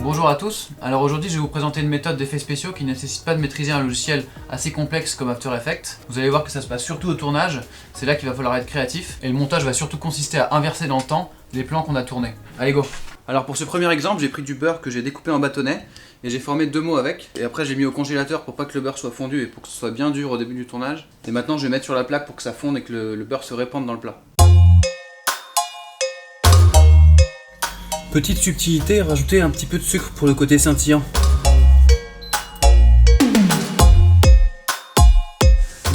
Bonjour à tous, alors aujourd'hui je vais vous présenter une méthode d'effets spéciaux qui ne nécessite pas de maîtriser un logiciel assez complexe comme After Effects. Vous allez voir que ça se passe surtout au tournage, c'est là qu'il va falloir être créatif, et le montage va surtout consister à inverser dans le temps les plans qu'on a tournés. Allez go! Alors pour ce premier exemple, j'ai pris du beurre que j'ai découpé en bâtonnets, et j'ai formé 2 mots avec, et après j'ai mis au congélateur pour pas que le beurre soit fondu et pour que ce soit bien dur au début du tournage. Et maintenant je vais mettre sur la plaque pour que ça fonde et que le beurre se répande dans le plat. Petite subtilité, rajouter un petit peu de sucre pour le côté scintillant.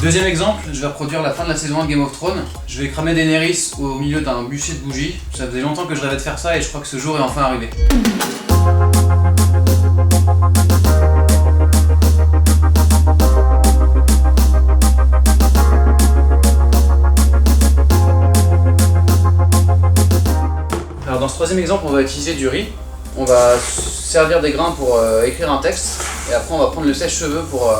Deuxième exemple, je vais reproduire la fin de la saison 1 de Game of Thrones. Je vais cramer Daenerys au milieu d'un bûcher de bougies. Ça faisait longtemps que je rêvais de faire ça et je crois que ce jour est enfin arrivé. Alors dans ce troisième exemple, on va utiliser du riz. On va servir des grains pour écrire un texte. Et après on va prendre le sèche-cheveux pour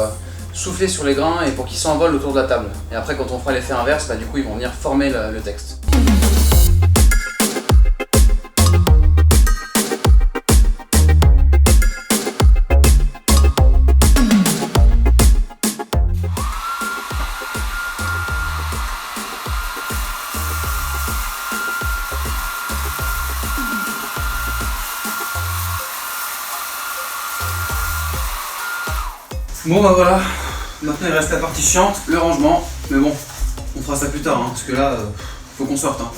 souffler sur les grains et pour qu'ils s'envolent autour de la table. Et après quand on fera l'effet inverse, bah, du coup ils vont venir former le texte. Bon bah voilà, maintenant il reste la partie chiante, le rangement, mais bon, on fera ça plus tard, hein, parce que là, faut qu'on sorte. Hein.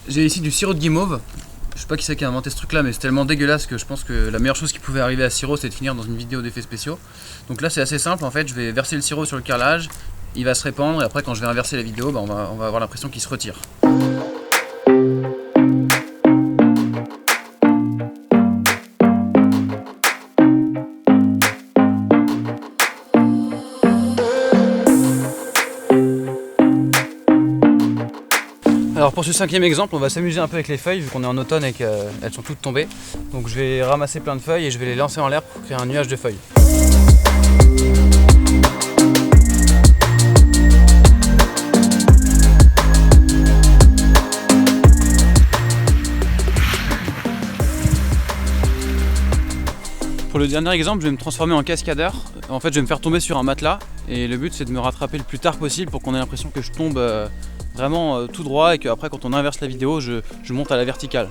J'ai ici du sirop de guimauve, je sais pas qui c'est qui a inventé ce truc là, mais c'est tellement dégueulasse que je pense que la meilleure chose qui pouvait arriver à ce sirop, c'est de finir dans une vidéo d'effets spéciaux. Donc là c'est assez simple, en fait, je vais verser le sirop sur le carrelage, il va se répandre, et après quand je vais inverser la vidéo, bah, on va avoir l'impression qu'il se retire. Alors pour ce cinquième exemple, on va s'amuser un peu avec les feuilles vu qu'on est en automne et qu'elles sont toutes tombées. Donc je vais ramasser plein de feuilles et je vais les lancer en l'air pour créer un nuage de feuilles. Pour le dernier exemple, je vais me transformer en cascadeur. En fait, je vais me faire tomber sur un matelas et le but c'est de me rattraper le plus tard possible pour qu'on ait l'impression que je tombe vraiment tout droit et qu'après quand on inverse la vidéo, je monte à la verticale.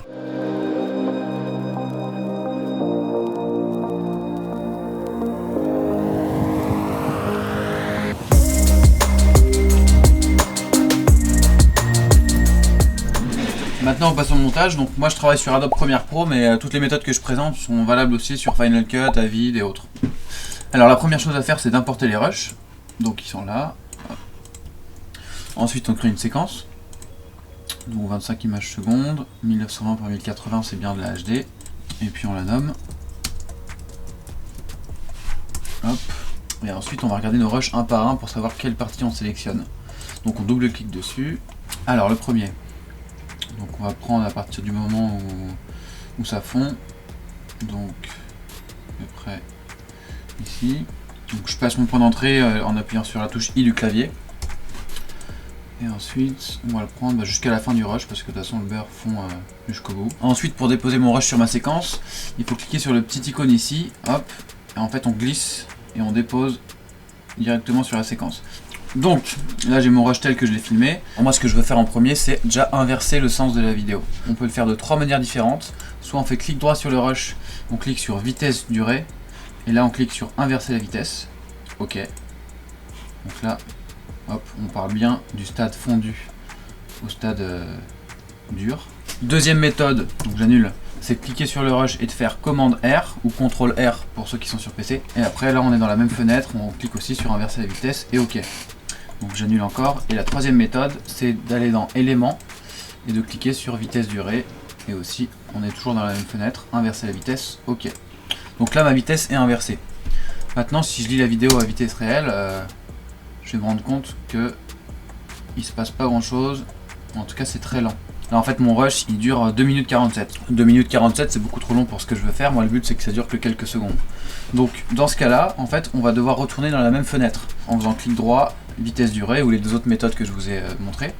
Maintenant on passe au montage, donc moi je travaille sur Adobe Premiere Pro mais toutes les méthodes que je présente sont valables aussi sur Final Cut, Avid et autres. Alors la première chose à faire c'est d'importer les rushs, donc ils sont là. Ensuite on crée une séquence, donc 25 images secondes, 1920 par 1080 c'est bien de la HD, et puis on la nomme. Hop. Et ensuite on va regarder nos rushs un par un pour savoir quelle partie on sélectionne. Donc on double-clique dessus. Alors le premier, donc on va prendre à partir du moment où ça fond, donc à peu près ici. Donc je passe mon point d'entrée en appuyant sur la touche I du clavier. Et ensuite, on va le prendre jusqu'à la fin du rush parce que de toute façon le beurre fond jusqu'au bout. Ensuite, pour déposer mon rush sur ma séquence, il faut cliquer sur le petit icône ici, hop, et en fait on glisse et on dépose directement sur la séquence. Donc, là j'ai mon rush tel que je l'ai filmé. Moi ce que je veux faire en premier, c'est déjà inverser le sens de la vidéo. On peut le faire de 3 manières différentes. Soit on fait clic droit sur le rush, on clique sur vitesse durée, et là on clique sur inverser la vitesse. Ok. Donc là, hop, on parle bien du stade fondu au stade dur. Deuxième méthode, donc j'annule, c'est de cliquer sur le rush et de faire commande R ou CTRL R pour ceux qui sont sur PC. Et après là on est dans la même fenêtre, on clique aussi sur inverser la vitesse et ok. Donc j'annule encore. Et la troisième méthode, c'est d'aller dans éléments et de cliquer sur vitesse durée. Et aussi, on est toujours dans la même fenêtre, inverser la vitesse, ok. Donc là ma vitesse est inversée. Maintenant si je lis la vidéo à vitesse réelle, je vais me rendre compte que il se passe pas grand chose, en tout cas c'est très lent. Là en fait mon rush il dure 2 minutes 47. 2 minutes 47 c'est beaucoup trop long pour ce que je veux faire. Moi le but c'est que ça dure que quelques secondes. Donc dans ce cas là en fait on va devoir retourner dans la même fenêtre en faisant clic droit, vitesse durée ou les deux autres méthodes que je vous ai montrées.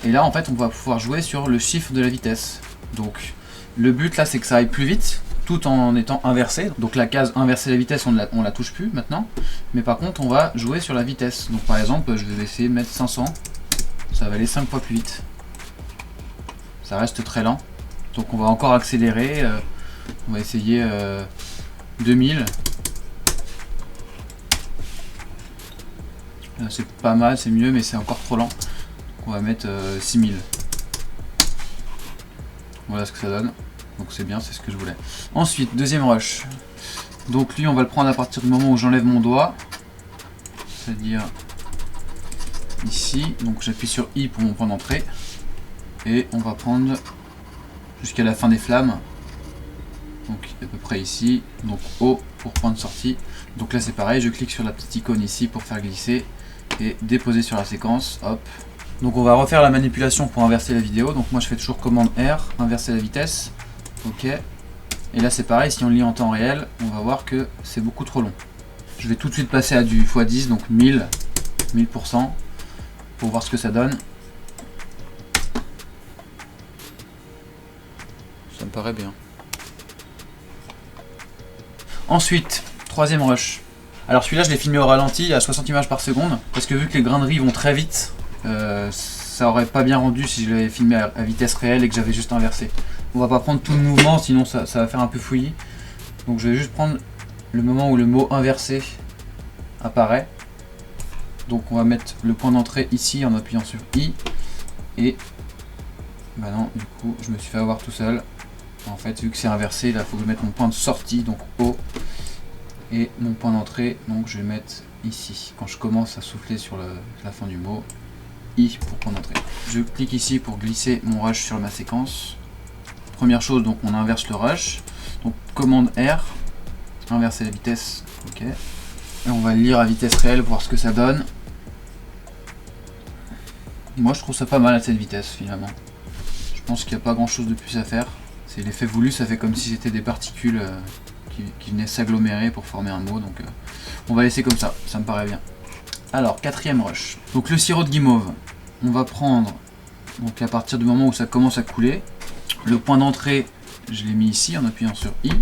Et là en fait on va pouvoir jouer sur le chiffre de la vitesse. Donc le but là c'est que ça aille plus vite tout en étant inversé. Donc la case inverser la vitesse on la touche plus maintenant. Mais par contre on va jouer sur la vitesse. Donc par exemple je vais essayer de mettre 500. Ça va aller 5 fois plus vite. Ça reste très lent. Donc on va encore accélérer. On va essayer 2000. C'est pas mal, c'est mieux, mais c'est encore trop lent. Donc on va mettre 6000. Voilà ce que ça donne. Donc c'est bien, c'est ce que je voulais. Ensuite, deuxième rush. Donc lui, on va le prendre à partir du moment où j'enlève mon doigt. C'est-à-dire ici. Donc j'appuie sur I pour mon point d'entrée. Et on va prendre jusqu'à la fin des flammes. Donc à peu près ici. Donc O pour point de sortie. Donc là c'est pareil, je clique sur la petite icône ici pour faire glisser. Et déposer sur la séquence. Hop. Donc on va refaire la manipulation pour inverser la vidéo. Donc moi je fais toujours commande R, inverser la vitesse. Ok. Et là c'est pareil, si on lit en temps réel, on va voir que c'est beaucoup trop long. Je vais tout de suite passer à du x10, donc 1000%, pour voir ce que ça donne. Ça me paraît bien. Ensuite, troisième rush. Alors celui-là je l'ai filmé au ralenti à 60 images par seconde, parce que vu que les grains de riz vont très vite, ça aurait pas bien rendu si je l'avais filmé à vitesse réelle et que j'avais juste inversé. On va pas prendre tout le mouvement, sinon ça va faire un peu fouillis. Donc je vais juste prendre le moment où le mot inversé apparaît. Donc on va mettre le point d'entrée ici en appuyant sur I. Et bah non, du coup je me suis fait avoir tout seul. En fait, vu que c'est inversé, là il faut que je mette mon point de sortie, donc O. Et mon point d'entrée, donc je vais mettre ici. Quand je commence à souffler sur la fin du mot, I pour point d'entrée. Je clique ici pour glisser mon rush sur ma séquence. Première chose, donc on inverse le rush. Donc commande R, inverser la vitesse, ok. Et on va le lire à vitesse réelle, voir ce que ça donne. Moi je trouve ça pas mal à cette vitesse finalement. Je pense qu'il n'y a pas grand chose de plus à faire. C'est l'effet voulu, ça fait comme si c'était des particules qui venaient s'agglomérer pour former un mot. Donc on va laisser comme ça me paraît bien. Alors, quatrième rush. Donc le sirop de guimauve, on va prendre, donc à partir du moment où ça commence à couler, le point d'entrée, je l'ai mis ici en appuyant sur I.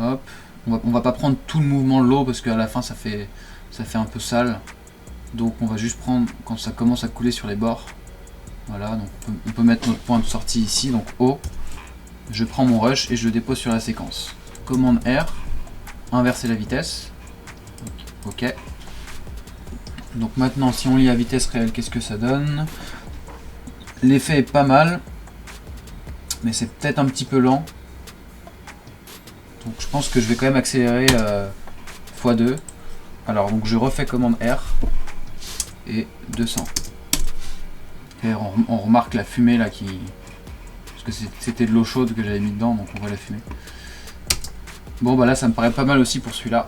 Hop. On va pas prendre tout le mouvement de l'eau parce qu'à la fin ça fait un peu sale. Donc on va juste prendre quand ça commence à couler sur les bords. Voilà, donc on peut mettre notre point de sortie ici, donc O. Je prends mon rush et je le dépose sur la séquence. Commande R, inverser la vitesse. Ok. Donc maintenant si on lit à vitesse réelle, qu'est-ce que ça donne? L'effet est pas mal, mais c'est peut-être un petit peu lent. Donc je pense que je vais quand même accélérer x2. Alors donc je refais commande R et 200. Et on remarque la fumée là qui... Parce que c'était de l'eau chaude que j'avais mis dedans, donc on voit la fumée. Bon bah là ça me paraît pas mal aussi pour celui-là.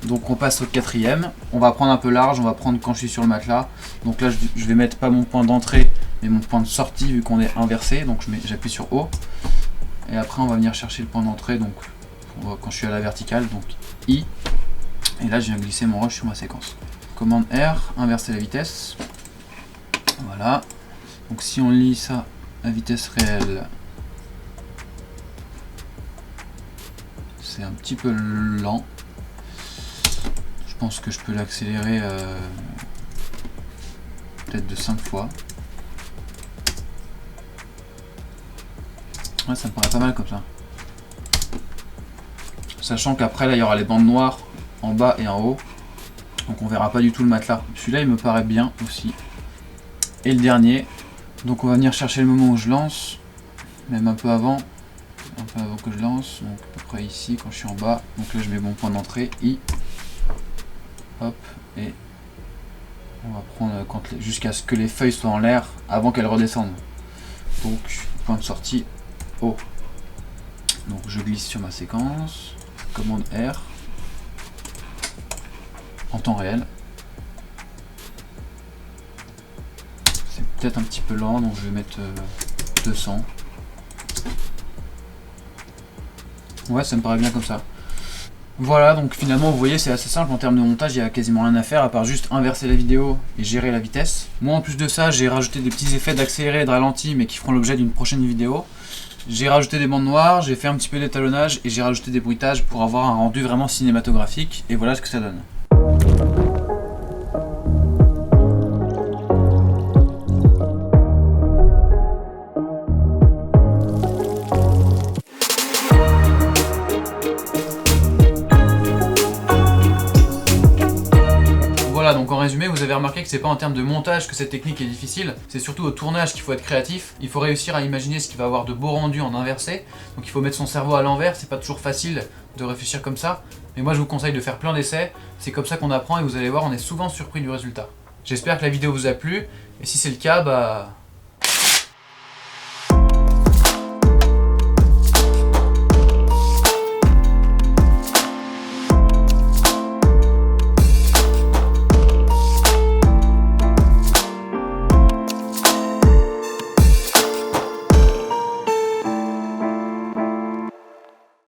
Donc on passe au quatrième. On va prendre un peu large, on va prendre quand je suis sur le matelas. Donc là je vais mettre pas mon point d'entrée, mais mon point de sortie vu qu'on est inversé. Donc j'appuie sur O. Et après on va venir chercher le point d'entrée, donc quand je suis à la verticale, donc I. Et là je viens glisser mon rush sur ma séquence. Commande R, inverser la vitesse. Voilà. Donc si on lit ça à vitesse réelle, c'est un petit peu lent. Je pense que je peux l'accélérer peut-être de 5 fois. Ouais, ça me paraît pas mal comme ça. Sachant qu'après là il y aura les bandes noires en bas et en haut. Donc on verra pas du tout le matelas. Celui-là il me paraît bien aussi. Et le dernier. Donc on va venir chercher le moment où je lance. Même un peu avant que je lance. Donc à peu près ici quand je suis en bas. Donc là je mets mon point d'entrée I. Hop. Et on va prendre jusqu'à ce que les feuilles soient en l'air avant qu'elles redescendent. Donc point de sortie O. Donc je glisse sur ma séquence. Commande R. En temps réel. C'est peut-être un petit peu lent, donc je vais mettre 200. Ouais, ça me paraît bien comme ça. Voilà, donc finalement vous voyez c'est assez simple en termes de montage, il n'y a quasiment rien à faire à part juste inverser la vidéo et gérer la vitesse. Moi en plus de ça j'ai rajouté des petits effets d'accéléré et de ralenti mais qui feront l'objet d'une prochaine vidéo. J'ai rajouté des bandes noires, j'ai fait un petit peu d'étalonnage et j'ai rajouté des bruitages pour avoir un rendu vraiment cinématographique et voilà ce que ça donne. Voilà, donc en résumé, vous avez remarqué que c'est pas en termes de montage que cette technique est difficile, c'est surtout au tournage qu'il faut être créatif. Il faut réussir à imaginer ce qui va avoir de beaux rendus en inversé, donc il faut mettre son cerveau à l'envers, c'est pas toujours facile de réfléchir comme ça, mais moi je vous conseille de faire plein d'essais, c'est comme ça qu'on apprend et vous allez voir, on est souvent surpris du résultat. J'espère que la vidéo vous a plu, et si c'est le cas, bah